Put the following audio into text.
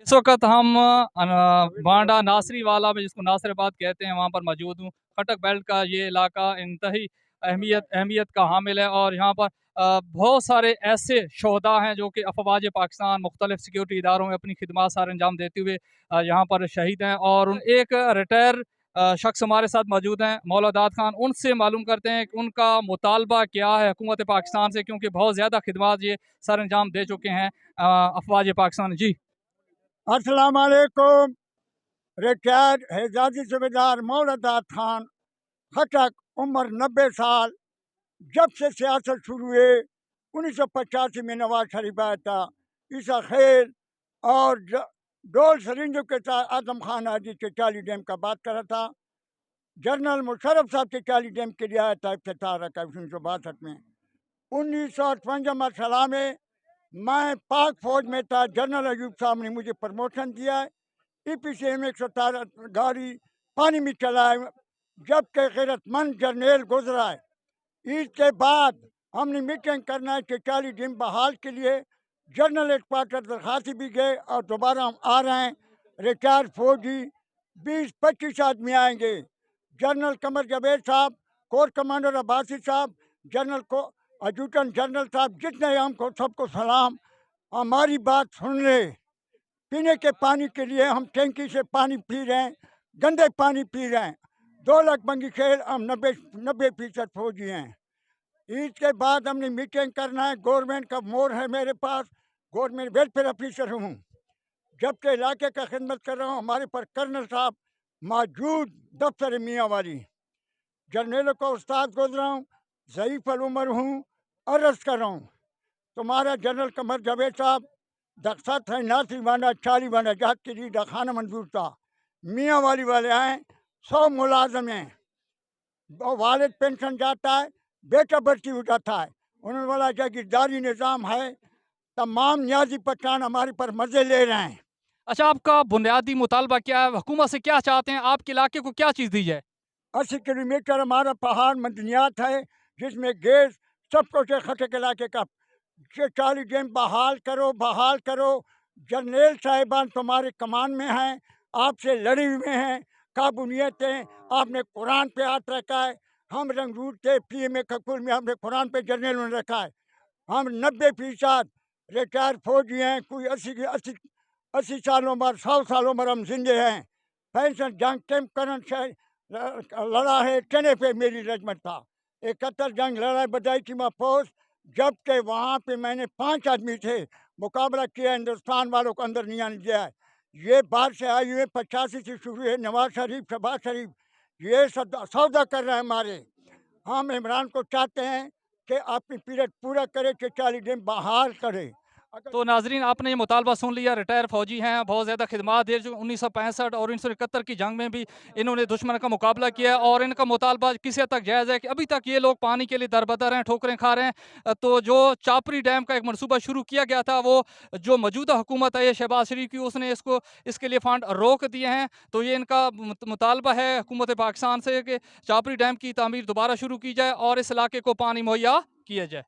इस वक़्त हम बांडा नासरी वाला में, जिसको नासिराबाद कहते हैं, वहाँ पर मौजूद हूँ। खटक बेल्ट का ये इलाका इंतही अहमियत का हामिल है और यहाँ पर बहुत सारे ऐसे शोहदा हैं जो कि अफ़वाज पाकिस्तान मुख्तलिफ़ सिक्योरिटी इदारों में अपनी खिदमत सर अंजाम देते हुए यहाँ पर शहीद हैं। और एक रिटायर शख्स हमारे साथ मौजूद हैं, मौलादाद खान। उनसे मालूम करते हैं कि उनका मुतालबा क्या है हुकूमत पाकिस्तान से, क्योंकि बहुत ज़्यादा खिदमत ये सर अंजाम दे चुके हैं अफ़वाज पाकिस्तान। जी। अस्सलाम वालेकुम। रिटायर्ड एजाजी सूबेदार मौलादाद खान, खटक, उम्र 90 साल। जब से सियासत शुरू हुई 1985 में नवाज शरीफ आया था, ईसा खेल और डोल सरिंजों के साथ आजम खान आदि के चाली डैम का बात करा था। जनरल मुशर्रफ साहब के चाली डैम के लिए आया था, इफ्तिताह रखा 1962 में। 1958 में मैं पाक फौज में था। जनरल अयूब साहब ने मुझे प्रमोशन दिया है। EPCM 117 गाड़ी पानी में चलाए, जबकि गैरतमंद जर्नल गुजरा है। इसके बाद हमने मीटिंग करना है कि 40 दिन बहाल के लिए जनरल हेडक्वार्टर दरखास्त भी गए और दोबारा हम आ रहे हैं। रिटायर फौजी 20-25 आदमी आएंगे। जनरल कमर जावेद साहब, कोर कमांडर अब्बासी साहब, जनरल को एडजुटेंट जनरल साहब, जितने हमको सबको सलाम। हमारी बात सुन ले। पीने के पानी के लिए हम टैंकी से पानी पी रहे हैं, गंदे पानी पी रहे हैं। 2 लाख बंगी खेल, हम 90% फौजी हैं। इसके बाद हमने मीटिंग करना है। गवर्नमेंट का मोर है मेरे पास, गवर्नमेंट वेलफेयर ऑफिसर हूँ, जबकि इलाके का खिदमत कर रहा हूँ। हमारे पर कर्नल साहब मौजूद दफ्तर मियाँ वाली। जर्नलों का उस्ताद गुजरा हूँ, ज़ईफ़ अल उमर हूँ, अर्ज़ कर रहा हूँ। तुम्हारा जनरल कमर जावेद साहब दख्सत है नासी वाना 40 वाना जहाज के लिए खाना मंजूर था। मियाँ वाली वाले आए, 100 मुलाजम हैं। वालिद पेंशन जाता है, बेटा भर्ती हो जाता है। उन्होंने बोला जागीरदारी निज़ाम है, तमाम न्याजी पठान हमारे पर मज़े ले रहे हैं। अच्छा, आपका बुनियादी मुतालबा क्या है? हुकूमत से क्या चाहते हैं? आपके इलाके को क्या चीज़ दी जाए? 80 किलोमीटर हमारा पहाड़ मदनियात है, जिसमें गैस सब कुछ है। खटक इलाके का 40 डैम बहाल करो, बहाल करो। जर्नल साहिबान तुम्हारे कमान में हैं, आपसे लड़े हुए हैं, काबूनियत हैं। आपने कुरान पे हाथ रखा है। हम रंगरूट थे, PMA ककुल में हमने कुरान पे जर्नलों ने रखा है। हम 90% रिटायर फौजी हैं। कोई 80 सालों उम्र, 100 साल उम्र हम जिंदे हैं। पेंशन जंग कैंप करंट से लड़ा है। टने पे मेरी रेजिमेंट था। 71 जंग लड़ाई बधाई की मैं पोस्ट, जबकि वहाँ पे मैंने 5 आदमी थे, मुकाबला किया, हिंदुस्तान वालों को अंदर नहीं आने दिया है। ये बाहर से आई हुई 85 से शुरू है। नवाज शरीफ, शहबाज शरीफ ये सौदा कर रहे हैं हमारे। हम इमरान को चाहते हैं कि अपनी पीरियड पूरा करे, कि 40 दिन बहाल करे। तो नाजरीन, आपने ये मुतालबा सुन लिया। रिटायर फौजी हैं, बहुत ज़्यादा खिदमत दे चुके। 1965 और 1971 की जंग में भी इन्होंने दुश्मन का मुकाबला किया और इनका मुतालबा किसी हद तक जायज़ है कि अभी तक ये लोग पानी के लिए दरबदर हैं, ठोकरें खा रहे हैं। तो जो चापरी डैम का एक मनसूबा शुरू किया गया था, वो जो मौजूदा हुकूमत है ये शहबाज शरीफ की, उसने इसके लिए फ़ंड रोक दिए हैं। तो ये इनका मुतालबा है हुकूमत पाकिस्तान से कि चापरी डैम की तामीर दोबारा शुरू की जाए और इस इलाके को पानी मुहैया किया जाए।